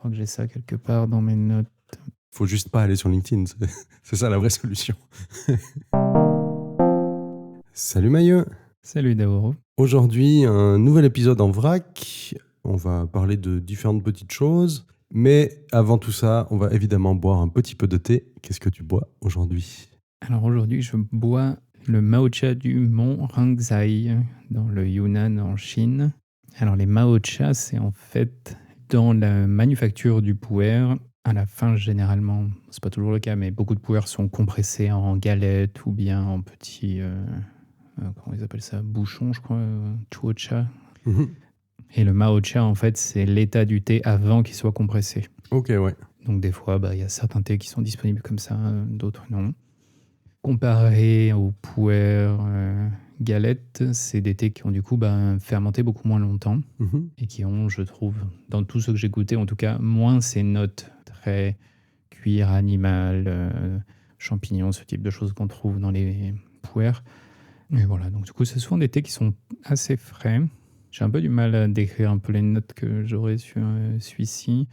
crois que j'ai ça quelque part dans mes notes. Faut juste pas aller sur LinkedIn, c'est ça la vraie solution. Salut Maillot. Salut Daoro. Aujourd'hui, un nouvel épisode en vrac. On va parler de différentes petites choses. Mais avant tout ça, on va évidemment boire un petit peu de thé. Qu'est-ce que tu bois aujourd'hui ? Alors aujourd'hui, je bois le Maocha du mont Rangzai dans le Yunnan en Chine. Alors les Maocha, c'est en fait dans la manufacture du pu'er. À la fin, généralement, c'est pas toujours le cas, mais beaucoup de pu'er sont compressés en galettes ou bien en petits, comment ils appellent ça, bouchons, je crois, chuocha. Et le Maocha, en fait, c'est l'état du thé avant qu'il soit compressé. Ok, ouais. Donc des fois, y a certains thés qui sont disponibles comme ça, d'autres non. Comparé au pu'er galette, c'est des thés qui ont du coup fermenté beaucoup moins longtemps et qui ont, je trouve, dans tout ce que j'ai goûté, en tout cas, moins ces notes très cuir animal, champignons, ce type de choses qu'on trouve dans les pu'er. Et voilà, donc du coup, c'est souvent des thés qui sont assez frais. J'ai un peu du mal à décrire un peu les notes que j'aurais sur celui-ci,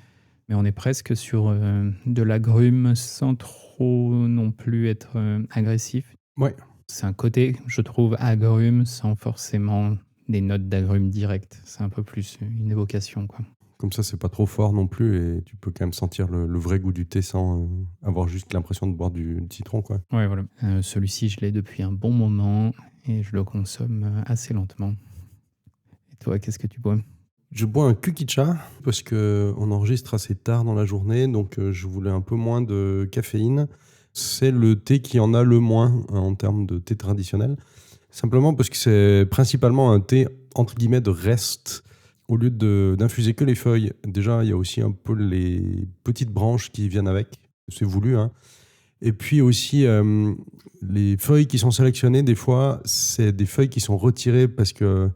mais on est presque sur de l'agrume sans trop non plus être agressif. Ouais. C'est un côté, je trouve, agrume sans forcément des notes d'agrume directes. C'est un peu plus une évocation, quoi. Comme ça, c'est pas trop fort non plus et tu peux quand même sentir le vrai goût du thé sans avoir juste l'impression de boire du citron, quoi. Ouais, voilà. Celui-ci, je l'ai depuis un bon moment et je le consomme assez lentement. Et toi, qu'est-ce que tu bois ? Je bois un kukicha parce qu'on enregistre assez tard dans la journée, donc je voulais un peu moins de caféine. C'est le thé qui en a le moins en termes de thé traditionnel. Simplement parce que c'est principalement un thé, entre guillemets, de reste. Au lieu d'infuser que les feuilles, déjà, il y a aussi un peu les petites branches qui viennent avec. C'est voulu, hein. Et puis aussi, les feuilles qui sont sélectionnées, des fois, c'est des feuilles qui sont retirées parce que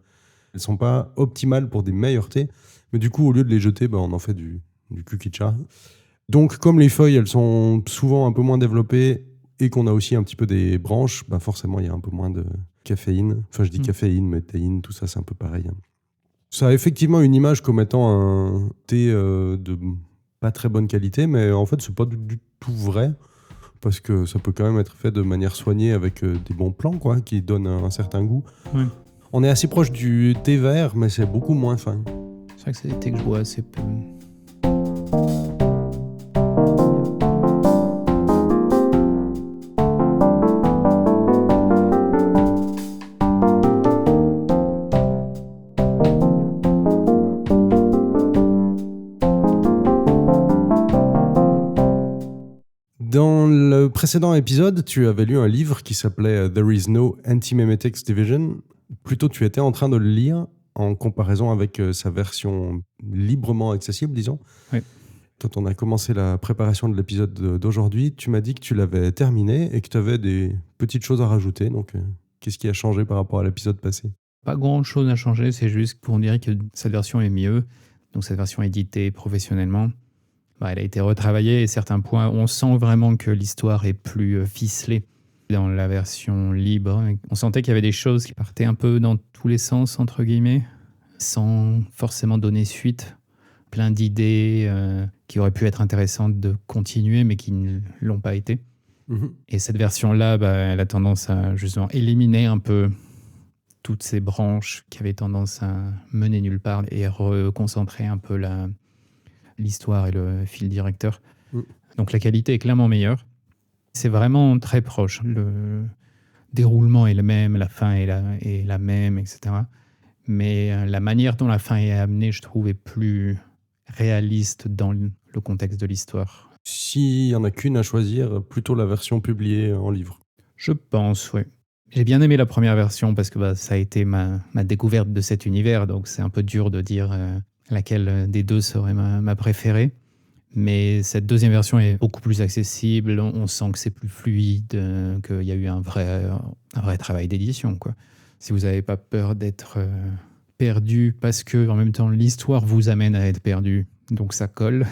elles sont pas optimales pour des meilleurs thés. Mais du coup, au lieu de les jeter, on en fait du kukicha. Donc, comme les feuilles, elles sont souvent un peu moins développées et qu'on a aussi un petit peu des branches, forcément, il y a un peu moins de caféine. Enfin, je dis caféine, mais théine, tout ça, c'est un peu pareil. Ça a effectivement une image comme étant un thé de pas très bonne qualité, mais en fait, c'est pas du tout vrai. Parce que ça peut quand même être fait de manière soignée avec des bons plants, quoi, qui donnent un certain goût. Ouais. On est assez proche du thé vert, mais c'est beaucoup moins fin. C'est vrai que c'est des thés que je bois assez peu. Dans le précédent épisode, tu avais lu un livre qui s'appelait There is no Anti-Memetics Division. Plutôt, tu étais en train de le lire en comparaison avec sa version librement accessible, disons. Oui. Quand on a commencé la préparation de l'épisode d'aujourd'hui, tu m'as dit que tu l'avais terminé et que tu avais des petites choses à rajouter. Donc, qu'est-ce qui a changé par rapport à l'épisode passé ? Pas grand-chose à changer, c'est juste pour dire que cette version est mieux. Donc cette version éditée professionnellement, elle a été retravaillée et certains points, on sent vraiment que l'histoire est plus ficelée. Dans la version libre, on sentait qu'il y avait des choses qui partaient un peu dans tous les sens, entre guillemets, sans forcément donner suite. Plein d'idées qui auraient pu être intéressantes de continuer, mais qui ne l'ont pas été. Et cette version-là, elle a tendance à justement éliminer un peu toutes ces branches qui avaient tendance à mener nulle part et reconcentrer un peu l'histoire et le fil directeur. Donc la qualité est clairement meilleure. C'est vraiment très proche. Le déroulement est le même, la fin est la même, etc. Mais la manière dont la fin est amenée, je trouve, est plus réaliste dans le contexte de l'histoire. S'il y en a qu'une à choisir, plutôt la version publiée en livre. Je pense, oui. J'ai bien aimé la première version parce que ça a été ma découverte de cet univers, donc c'est un peu dur de dire laquelle des deux serait ma préférée. Mais cette deuxième version est beaucoup plus accessible, on sent que c'est plus fluide, qu'il y a eu un vrai travail d'édition, quoi. Si vous n'avez pas peur d'être perdu parce que en même temps l'histoire vous amène à être perdu, donc ça colle.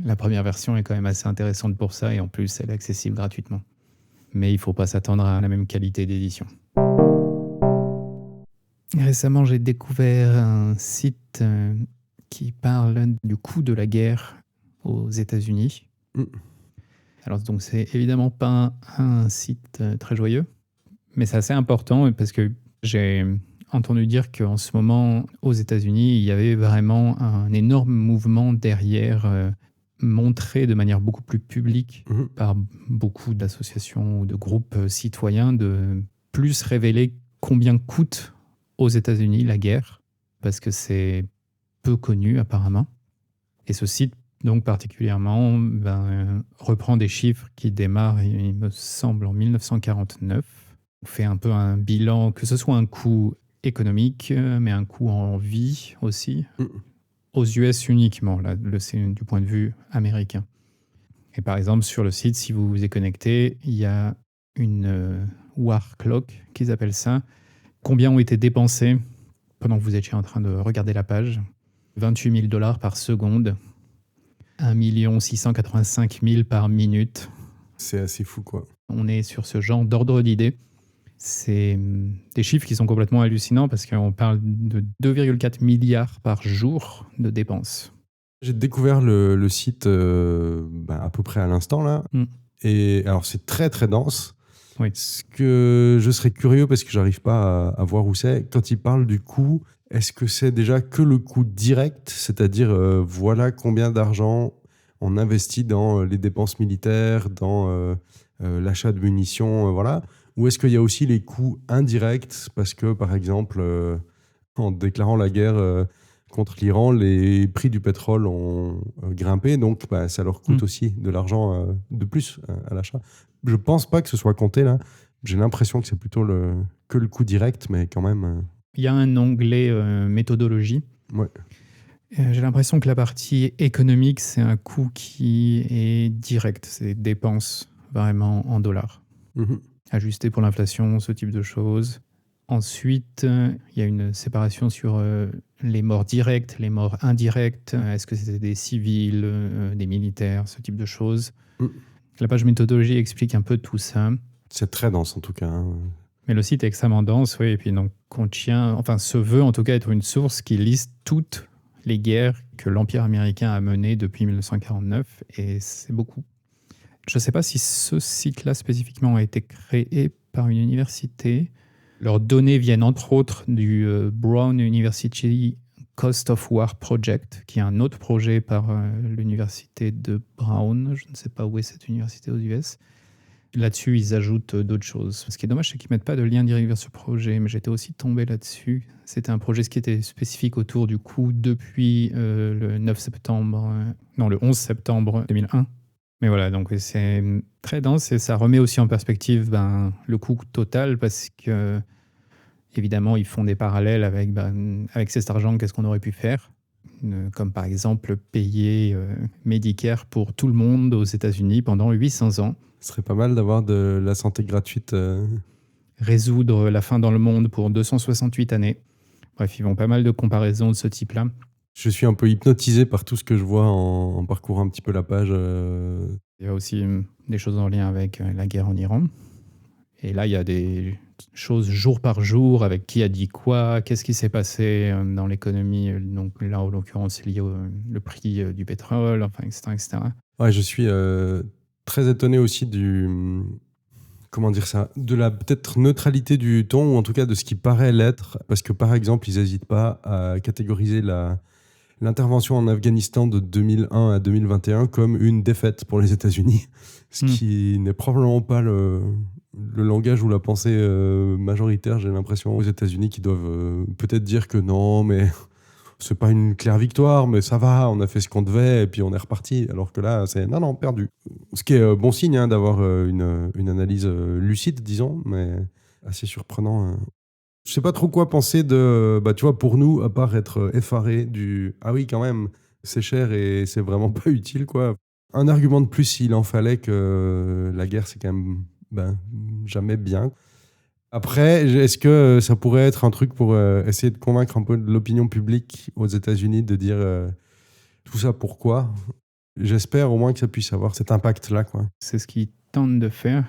La première version est quand même assez intéressante pour ça et en plus elle est accessible gratuitement. Mais il ne faut pas s'attendre à la même qualité d'édition. Récemment, j'ai découvert un site qui parle du coût de la guerre aux États-Unis. Mm. Alors, donc, c'est évidemment pas un site très joyeux, mais c'est assez important parce que j'ai entendu dire qu'en ce moment, aux États-Unis, il y avait vraiment un énorme mouvement derrière, montré de manière beaucoup plus publique Mhm. par beaucoup d'associations ou de groupes citoyens, de plus révéler combien coûte aux États-Unis la guerre, parce que c'est peu connu apparemment. Et ce site, donc particulièrement, reprend des chiffres qui démarrent, il me semble, en 1949. On fait un peu un bilan, que ce soit un coût économique, mais un coût en vie aussi, Mm. aux US uniquement, là, c'est du point de vue américain. Et par exemple, sur le site, si vous vous y connectez, il y a une war clock, qu'ils appellent ça. Combien ont été dépensés pendant que vous étiez en train de regarder la page? 28 000 $ par seconde, 1 685 000 par minute. C'est assez fou, quoi. On est sur ce genre d'ordre d'idée. C'est des chiffres qui sont complètement hallucinants parce qu'on parle de 2,4 milliards par jour de dépenses. J'ai découvert le site à peu près à l'instant, là. Mm. Et alors, c'est très, très dense. Oui. Ce que je serais curieux, parce que j'arrive pas à voir où c'est, quand il parle du coût, est-ce que c'est déjà que le coût direct, c'est-à-dire voilà combien d'argent on investit dans les dépenses militaires, dans l'achat de munitions, voilà, ou est-ce qu'il y a aussi les coûts indirects, parce que par exemple, en déclarant la guerre contre l'Iran, les prix du pétrole ont grimpé, donc ça leur coûte aussi de l'argent de plus à l'achat. Je pense pas que ce soit compté là. J'ai l'impression que c'est plutôt que le coût direct, mais quand même. Il y a un onglet méthodologie. Ouais. J'ai l'impression que la partie économique, c'est un coût qui est direct. C'est des dépenses vraiment en dollars. Mhm. Ajusté pour l'inflation, ce type de choses. Ensuite, il y a une séparation sur les morts directes, les morts indirectes. Est-ce que c'était des civils, des militaires, ce type de choses. La page méthodologie explique un peu tout ça. C'est très dense en tout cas. Hein. Mais le site est extrêmement dense, oui. Et puis donc, se veut en tout cas être une source qui liste toutes les guerres que l'Empire américain a menées depuis 1949. Et c'est beaucoup. Je ne sais pas si ce site-là spécifiquement a été créé par une université. Leurs données viennent entre autres du Brown University Cost of War Project, qui est un autre projet par l'université de Brown. Je ne sais pas où est cette université aux US. Là-dessus, ils ajoutent d'autres choses. Ce qui est dommage, c'est qu'ils ne mettent pas de lien direct vers ce projet, mais j'étais aussi tombé là-dessus. C'était un projet qui était spécifique autour du coût depuis le 11 septembre 2001. Mais voilà, donc c'est très dense et ça remet aussi en perspective le coût total parce que, évidemment, ils font des parallèles avec cet argent, qu'est-ce qu'on aurait pu faire. Comme par exemple payer Medicare pour tout le monde aux États-Unis pendant 800 ans. Ce serait pas mal d'avoir de la santé gratuite. Résoudre la faim dans le monde pour 268 années. Bref, ils font pas mal de comparaisons de ce type-là. Je suis un peu hypnotisé par tout ce que je vois en parcourant un petit peu la page. Il y a aussi des choses en lien avec la guerre en Iran. Et là, il y a des choses jour par jour avec qui a dit quoi, qu'est-ce qui s'est passé dans l'économie. Donc là, en l'occurrence, c'est lié au le prix du pétrole, enfin, etc., etc. Ouais, je suis très étonné aussi comment dire ça, de la peut-être neutralité du ton, ou en tout cas de ce qui paraît l'être, parce que par exemple, ils n'hésitent pas à catégoriser l'intervention en Afghanistan de 2001 à 2021 comme une défaite pour les États-Unis, ce qui n'est probablement pas le langage ou la pensée majoritaire, j'ai l'impression, aux États-Unis, qui doivent peut-être dire que non, mais c'est pas une claire victoire, mais ça va, on a fait ce qu'on devait et puis on est reparti. Alors que là, c'est non, perdu. Ce qui est bon signe d'avoir une analyse lucide, disons, mais assez surprenant. Je sais pas trop quoi penser de, tu vois, pour nous, à part être effaré du ah oui, quand même, c'est cher et c'est vraiment pas utile, quoi. Un argument de plus s'il en fallait, que la guerre, c'est quand même jamais bien. Après, est-ce que ça pourrait être un truc pour essayer de convaincre un peu de l'opinion publique aux États-Unis de dire tout ça pourquoi? J'espère au moins que ça puisse avoir cet impact-là, quoi. C'est ce qu'ils tentent de faire.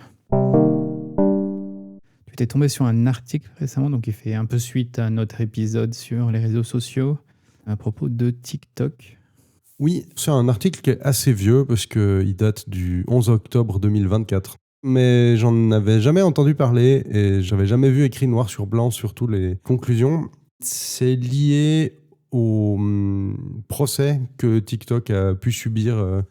Tu t'es tombé sur un article récemment, donc il fait un peu suite à notre épisode sur les réseaux sociaux, à propos de TikTok. Oui, c'est un article qui est assez vieux parce qu'il date du 11 octobre 2024. Mais j'en avais jamais entendu parler et j'avais jamais vu écrit noir sur blanc sur toutes les conclusions. C'est lié au procès que TikTok a pu subir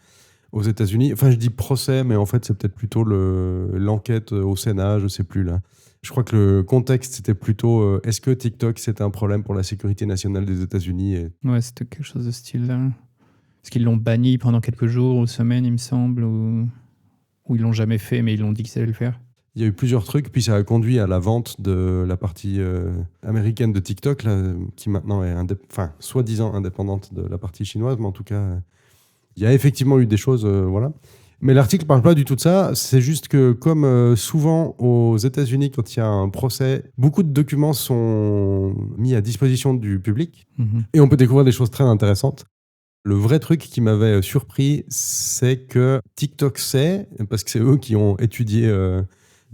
aux États-Unis. Enfin, je dis procès, mais en fait, c'est peut-être plutôt l'enquête au Sénat, je sais plus là. Je crois que le contexte, c'était plutôt est-ce que TikTok, c'était un problème pour la sécurité nationale des États-Unis Ouais, c'était quelque chose de ce style-là. Est-ce qu'ils l'ont banni pendant quelques jours ou semaines, il me semble, ou ils l'ont jamais fait, mais ils l'ont dit qu'ils allaient le faire? Il y a eu plusieurs trucs, puis ça a conduit à la vente de la partie américaine de TikTok, là, qui maintenant est soi-disant indépendante de la partie chinoise, mais en tout cas, il y a effectivement eu des choses, voilà. Mais l'article parle pas du tout de ça, c'est juste que comme souvent aux États-Unis, quand il y a un procès, beaucoup de documents sont mis à disposition du public, et on peut découvrir des choses très intéressantes. Le vrai truc qui m'avait surpris, c'est que TikTok sait, parce que c'est eux qui ont étudié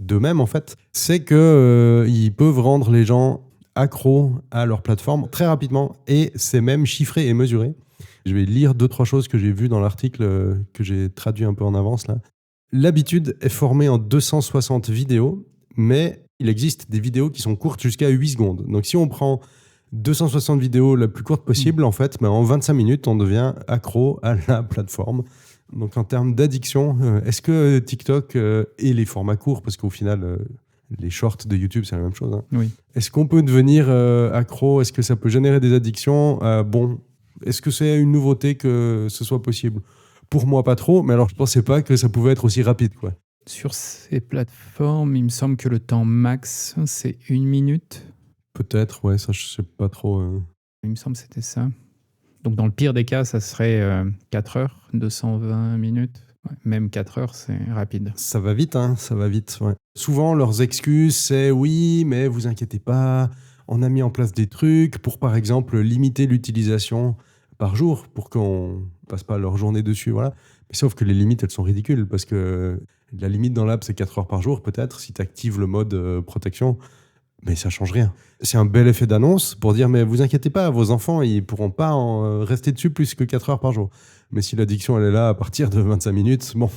d'eux-mêmes en fait, c'est que ils peuvent rendre les gens accros à leur plateforme très rapidement, et c'est même chiffré et mesuré. Je vais lire 2-3 choses que j'ai vues dans l'article que j'ai traduit un peu en avance là. L'habitude est formée en 260 vidéos, mais il existe des vidéos qui sont courtes jusqu'à 8 secondes. Donc si on prend 260 vidéos la plus courte possible, en fait, en 25 minutes, on devient accro à la plateforme. Donc en termes d'addiction, est-ce que TikTok et les formats courts, parce qu'au final, les shorts de YouTube, c'est la même chose, hein. Oui. Est-ce qu'on peut devenir accro? Est-ce que ça peut générer des addictions? Bon, est-ce que c'est une nouveauté que ce soit possible? Pour moi, pas trop, mais alors je pensais pas que ça pouvait être aussi rapide, quoi. Sur ces plateformes, il me semble que le temps max, c'est 1 minute. Peut-être, ouais, ça, je sais pas trop. Il me semble que c'était ça. Donc dans le pire des cas, ça serait 4 heures, 220 minutes. Ouais, même 4 heures, c'est rapide. Ça va vite, hein, ça va vite, ouais. Souvent, leurs excuses, c'est oui, mais vous inquiétez pas, on a mis en place des trucs pour, par exemple, limiter l'utilisation par jour pour qu'on passe pas leur journée dessus, voilà. Mais sauf que les limites, elles sont ridicules parce que la limite dans l'app, c'est 4 heures par jour, peut-être, si tu actives le mode protection. Mais ça change rien. C'est un bel effet d'annonce pour dire mais vous inquiétez pas, vos enfants ils pourront pas rester dessus plus que 4 heures par jour. Mais si l'addiction elle est là à partir de 25 minutes, bon.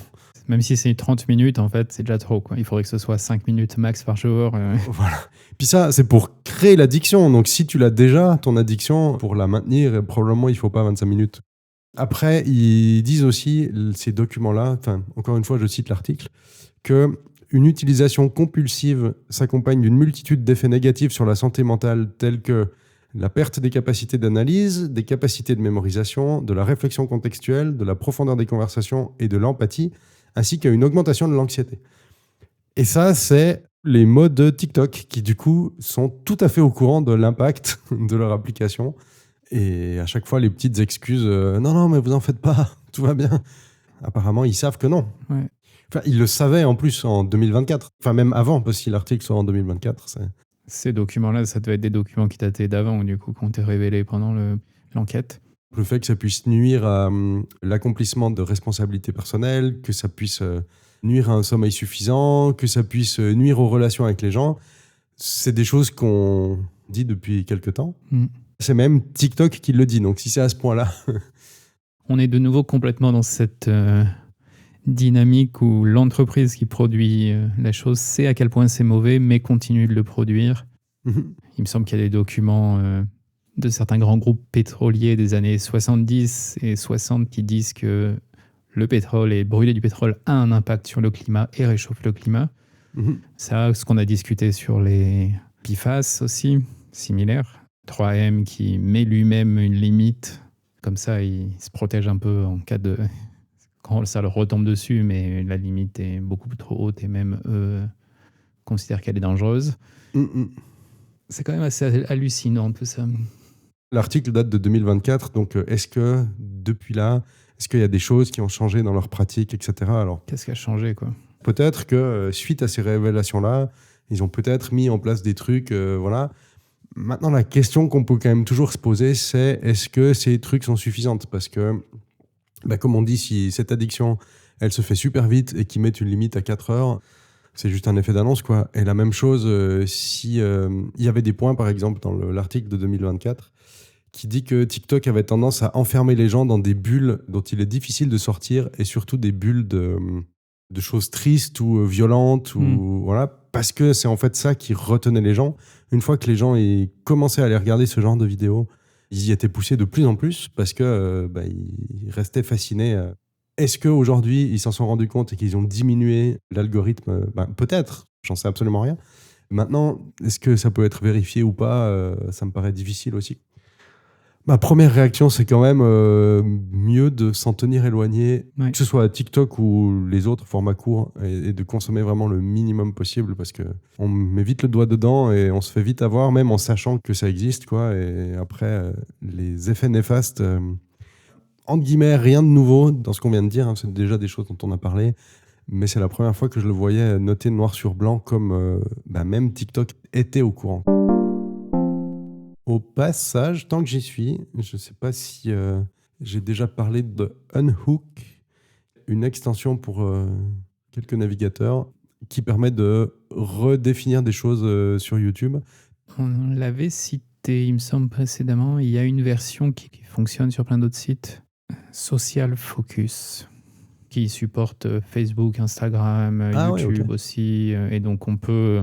Même si c'est 30 minutes, en fait, c'est déjà trop, quoi. Il faudrait que ce soit 5 minutes max par jour. Voilà. Puis ça, c'est pour créer l'addiction. Donc si tu l'as déjà, ton addiction, pour la maintenir, probablement il faut pas 25 minutes. Après, ils disent aussi, ces documents-là, encore une fois, je cite l'article, que une utilisation compulsive s'accompagne d'une multitude d'effets négatifs sur la santé mentale tels que la perte des capacités d'analyse, des capacités de mémorisation, de la réflexion contextuelle, de la profondeur des conversations et de l'empathie, ainsi qu'à une augmentation de l'anxiété. Et ça, c'est les modes TikTok qui, du coup, sont tout à fait au courant de l'impact de leur application. Et à chaque fois, les petites excuses, non, mais vous en faites pas, tout va bien. Apparemment, ils savent que non. Ouais. Enfin, ils le savaient en plus en 2024. Enfin, même avant, parce que si l'article sort en 2024, Ces documents-là, ça devait être des documents qui dataient d'avant, du coup, qui ont été révélés pendant l'enquête. Le fait que ça puisse nuire à l'accomplissement de responsabilités personnelles, que ça puisse nuire à un sommeil suffisant, que ça puisse nuire aux relations avec les gens, c'est des choses qu'on dit depuis quelque temps. C'est même TikTok qui le dit, donc si c'est à ce point-là... On est de nouveau complètement dans cette dynamique où l'entreprise qui produit la chose sait à quel point c'est mauvais, mais continue de le produire. Il me semble qu'il y a des documents de certains grands groupes pétroliers des années 70 et 60 qui disent que le pétrole et brûler du pétrole a un impact sur le climat et réchauffe le climat. Ça, ce qu'on a discuté sur les PFAS aussi, similaire. 3M qui met lui-même une limite, comme ça il se protège un peu en cas de... quand ça leur retombe dessus, mais la limite est beaucoup trop haute et même eux considèrent qu'elle est dangereuse. C'est quand même assez hallucinant tout ça. L'article date de 2024, donc est-ce que depuis là, est-ce qu'il y a des choses qui ont changé dans leur pratique, etc. Alors, qu'est-ce qui a changé, quoi? Peut-être que suite à ces révélations-là, ils ont peut-être mis en place des trucs, voilà. Maintenant, la question qu'on peut quand même toujours se poser, c'est est-ce que ces trucs sont suffisants? Parce que, comme on dit, si cette addiction, elle se fait super vite et qu'ils mettent une limite à 4 heures, c'est juste un effet d'annonce, quoi. Et la même chose, si il y avait des points, par exemple, dans l'article de 2024, qui dit que TikTok avait tendance à enfermer les gens dans des bulles dont il est difficile de sortir, et surtout des bulles de choses tristes ou violentes, ou voilà, parce que c'est en fait ça qui retenait les gens. Une fois que les gens ils commençaient à aller regarder ce genre de vidéos, ils y étaient poussés de plus en plus parce que ils restaient fascinés. Est-ce qu'aujourd'hui, ils s'en sont rendus compte et qu'ils ont diminué l'algorithme? Peut-être, j'en sais absolument rien. Maintenant, est-ce que ça peut être vérifié ou pas? Ça me paraît difficile aussi. Ma première réaction, c'est quand même mieux de s'en tenir éloigné, Ouais. que ce soit TikTok ou les autres formats courts, et de consommer vraiment le minimum possible, parce que on met vite le doigt dedans et on se fait vite avoir, même en sachant que ça existe, quoi. Et après, les effets néfastes, entre guillemets, rien de nouveau dans ce qu'on vient de dire, hein, c'est déjà des choses dont on a parlé, mais c'est la première fois que je le voyais noté noir sur blanc, comme même TikTok était au courant. Au passage, tant que j'y suis, je ne sais pas si j'ai déjà parlé de Unhook, une extension pour quelques navigateurs qui permet de redéfinir des choses sur YouTube. On l'avait cité, il me semble, précédemment. Il y a une version qui fonctionne sur plein d'autres sites. Social Focus, qui supporte Facebook, Instagram, Ah ouais, YouTube ok. aussi. Et donc, on peut,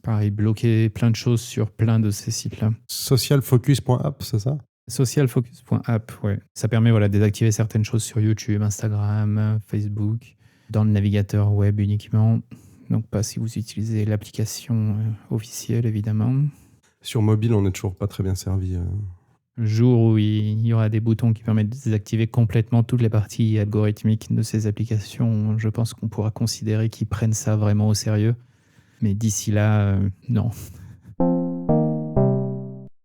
pareil, bloquer plein de choses sur plein de ces sites-là. Socialfocus.app, c'est ça? Socialfocus.app, ouais. Ça permet de désactiver certaines choses sur YouTube, Instagram, Facebook, dans le navigateur web uniquement. Donc, pas si vous utilisez l'application officielle, évidemment. Sur mobile, on n'est toujours pas très bien servi. Le jour où il y aura des boutons qui permettent de désactiver complètement toutes les parties algorithmiques de ces applications, je pense qu'on pourra considérer qu'ils prennent ça vraiment au sérieux. Mais d'ici là, non.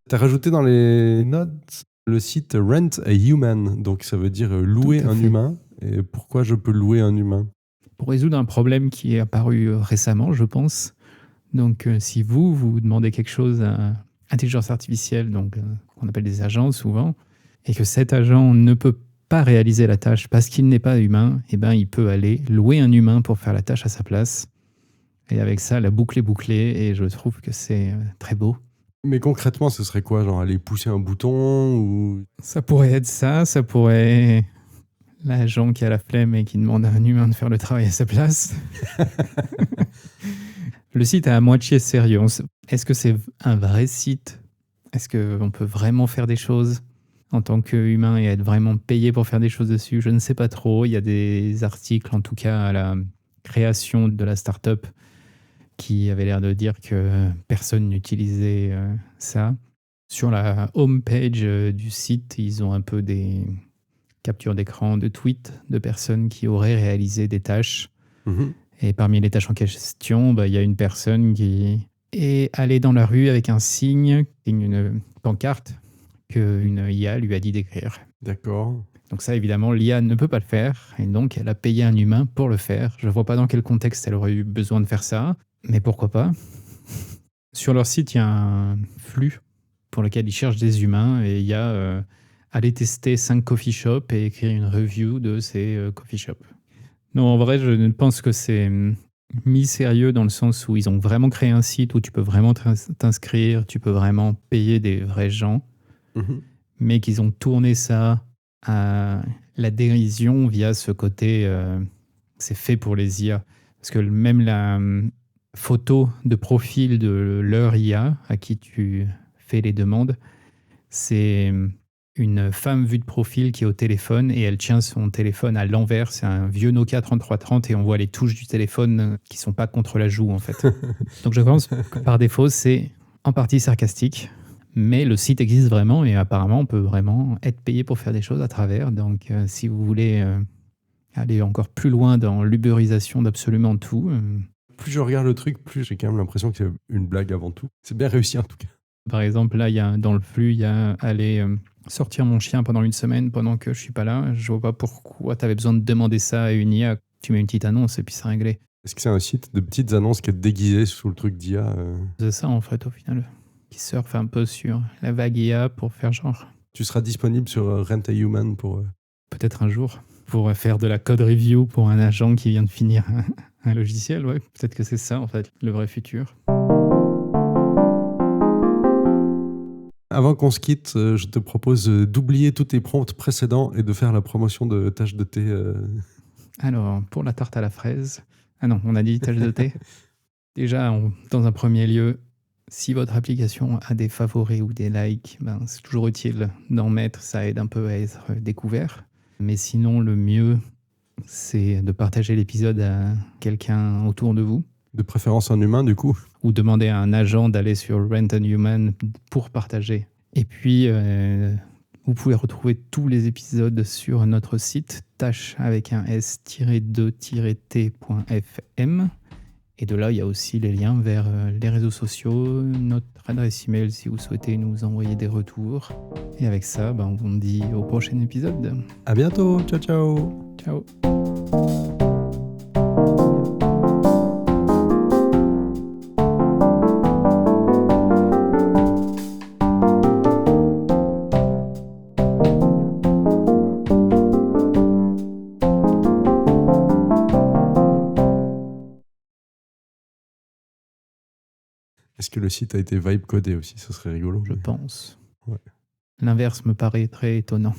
Tu as rajouté dans les notes le site Rent a Human, donc ça veut dire louer Tout à un fait. humain. Et pourquoi je peux louer un humain? Pour résoudre un problème qui est apparu récemment, je pense. Donc, si vous demandez quelque chose à intelligence artificielle, donc qu'on appelle des agents souvent, et que cet agent ne peut pas réaliser la tâche parce qu'il n'est pas humain, eh ben, il peut aller louer un humain pour faire la tâche à sa place. Et avec ça, la boucle est bouclée, et je trouve que c'est très beau. Mais concrètement, ce serait quoi? Genre aller pousser un bouton ou... Ça pourrait être ça pourrait l'agent qui a la flemme et qui demande à un humain de faire le travail à sa place. Le site est à moitié sérieux. Est-ce que c'est un vrai site? Est-ce qu'on peut vraiment faire des choses en tant qu'humain et être vraiment payé pour faire des choses dessus? Je ne sais pas trop. Il y a des articles, en tout cas à la création de la start-up, qui avaient l'air de dire que personne n'utilisait ça. Sur la homepage du site, ils ont un peu des captures d'écran de tweets de personnes qui auraient réalisé des tâches. Et parmi les tâches en question, il y a une personne qui est allée dans la rue avec un signe, une pancarte, qu'une IA lui a dit d'écrire. D'accord. Donc ça, évidemment, l'IA ne peut pas le faire, et donc elle a payé un humain pour le faire. Je ne vois pas dans quel contexte elle aurait eu besoin de faire ça, mais pourquoi pas. Sur leur site, il y a un flux pour lequel ils cherchent des humains, et il y a aller tester 5 coffee shops et écrire une review de ces coffee shops. Non, en vrai, je pense que c'est mis sérieux dans le sens où ils ont vraiment créé un site où tu peux vraiment t'inscrire, tu peux vraiment payer des vrais gens, mais qu'ils ont tourné ça à la dérision via ce côté c'est fait pour les IA. Parce que même la photo de profil de leur IA à qui tu fais les demandes, c'est une femme vue de profil qui est au téléphone, et elle tient son téléphone à l'envers. C'est un vieux Nokia 3330 et on voit les touches du téléphone qui sont pas contre la joue en fait. Donc je pense que par défaut c'est en partie sarcastique, mais le site existe vraiment et apparemment on peut vraiment être payé pour faire des choses à travers. Donc si vous voulez aller encore plus loin dans l'uberisation d'absolument tout. Plus je regarde le truc, plus j'ai quand même l'impression que c'est une blague avant tout. C'est bien réussi en tout cas. Par exemple, là, dans le flux, il y a aller sortir mon chien pendant une semaine pendant que je suis pas là. Je vois pas pourquoi tu avais besoin de demander ça à une IA. Tu mets une petite annonce et puis c'est réglé. Est-ce que c'est un site de petites annonces qui est déguisé sous le truc d'IA C'est ça en fait au final. Qui surfe un peu sur la vague IA pour faire genre. Tu seras disponible sur Rent a Human pour... Peut-être un jour. Pour faire de la code review pour un agent qui vient de finir un logiciel. Ouais, peut-être que c'est ça en fait, le vrai futur. Avant qu'on se quitte, je te propose d'oublier tous tes prompts précédents et de faire la promotion de tâches de thé. Alors, pour la tarte à la fraise... Ah non, on a dit tâche de thé. Déjà, dans un premier lieu, si votre application a des favoris ou des likes, c'est toujours utile d'en mettre, ça aide un peu à être découvert. Mais sinon, le mieux, c'est de partager l'épisode à quelqu'un autour de vous. De préférence un humain, du coup. Ou demander à un agent d'aller sur Rent a Human pour partager. Et puis, vous pouvez retrouver tous les épisodes sur notre site tâche avec un s-2-t.fm. Et de là, il y a aussi les liens vers les réseaux sociaux, notre adresse email si vous souhaitez nous envoyer des retours. Et avec ça, on vous dit au prochain épisode. À bientôt. Ciao, ciao. Ciao. Est-ce que le site a été vibe codé aussi? Ce serait rigolo. Je pense. Ouais. L'inverse me paraît très étonnant.